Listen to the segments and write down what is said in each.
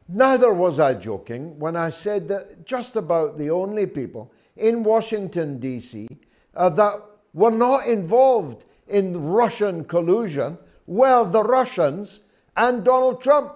Neither was I joking when I said that just about the only people in Washington, D.C. That were not involved in Russian collusion were the Russians and Donald Trump.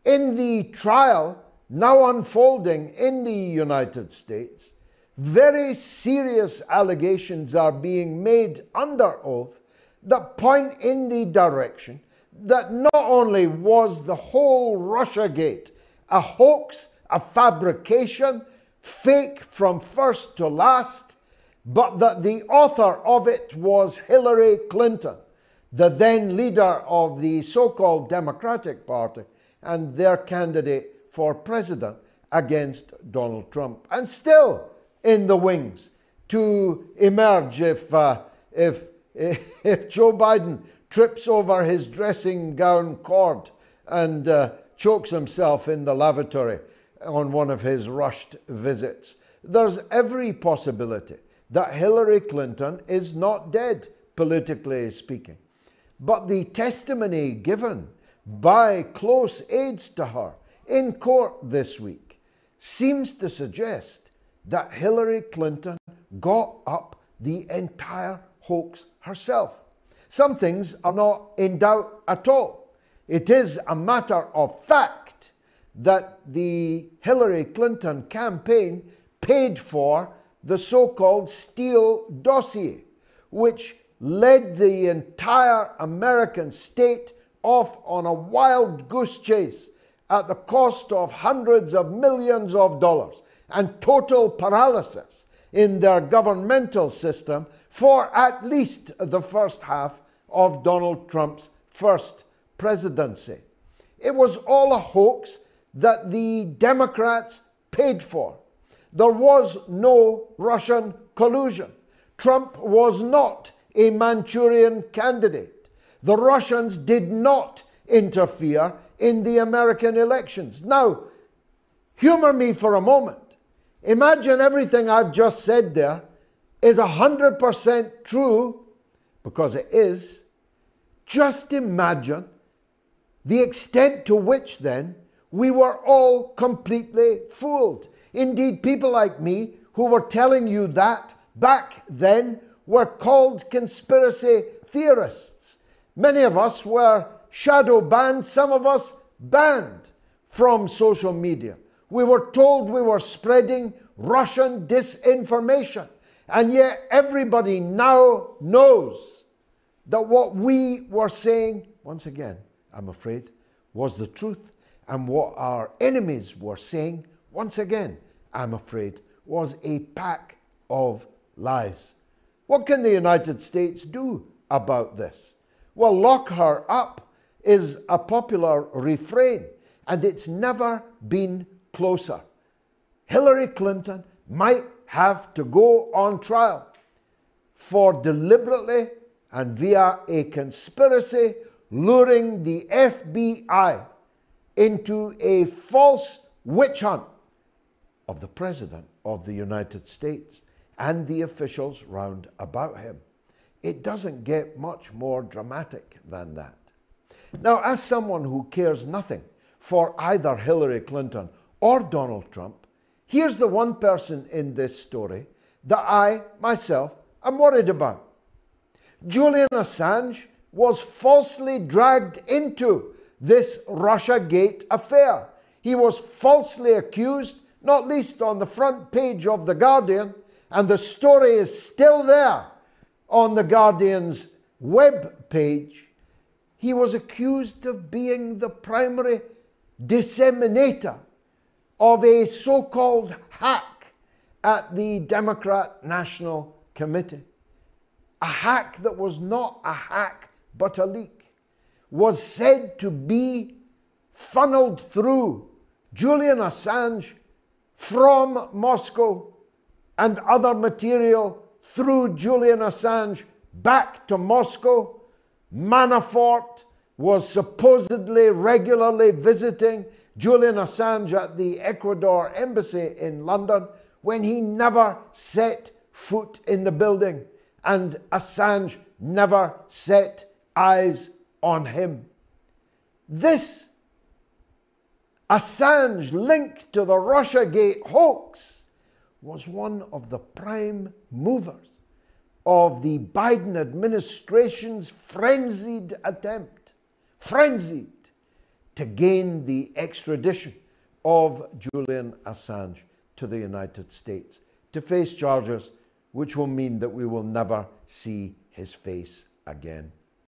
In the trial now unfolding in the United States, very serious allegations are being made under oath that point in the direction that not only was the whole Russiagate a hoax, a fabrication, fake from first to last, but that the author of it was Hillary Clinton, the then leader of the so-called Democratic Party and their candidate for president against Donald Trump, and still in the wings to emerge if Joe Biden trips over his dressing gown cord and chokes himself in the lavatory on one of his rushed visits. There's every possibility that Hillary Clinton is not dead, politically speaking. But the testimony given by close aides to her in court this week seems to suggest that Hillary Clinton got up the entire hoax herself. Some things are not in doubt at all. It is a matter of fact that the Hillary Clinton campaign paid for the so-called Steele dossier, which led the entire American state off on a wild goose chase at the cost of hundreds of millions of dollars and total paralysis in their governmental system for at least the first half of Donald Trump's first presidency. It was all a hoax that the Democrats paid for. There was no Russian collusion. Trump was not a Manchurian candidate. The Russians did not interfere in the American elections. Now, humor me for a moment. Imagine everything I've just said there is 100% true, because it is. Just imagine the extent to which then we were all completely fooled. Indeed, people like me who were telling you that back then were called conspiracy theorists. Many of us were shadow banned, some of us banned from social media. We were told we were spreading Russian disinformation. And yet everybody now knows that what we were saying, once again, I'm afraid, was the truth. And what our enemies were saying, once again, I'm afraid, was a pack of lies. What can the United States do about this? Well, lock her up is a popular refrain, and it's never been closer. Hillary Clinton might have to go on trial for deliberately and via a conspiracy luring the FBI into a false witch hunt of the President of the United States and the officials round about him. It doesn't get much more dramatic than that. Now, as someone who cares nothing for either Hillary Clinton or Donald Trump, here's the one person in this story that I, myself, am worried about. Julian Assange was falsely dragged into this Russiagate affair. He was falsely accused, not least on the front page of The Guardian, and the story is still there on The Guardian's web page. He was accused of being the primary disseminator of a so-called hack at the Democrat National Committee. A hack that was not a hack but a leak, was said to be funneled through Julian Assange from Moscow and other material through Julian Assange back to Moscow. Manafort was supposedly regularly visiting Julian Assange at the Ecuador embassy in London when he never set foot in the building, and Assange never set eyes on him. This Assange, linked to the Russiagate hoax, was one of the prime movers of the Biden administration's frenzied attempt, to gain the extradition of Julian Assange to the United States to face charges which will mean that we will never see his face again.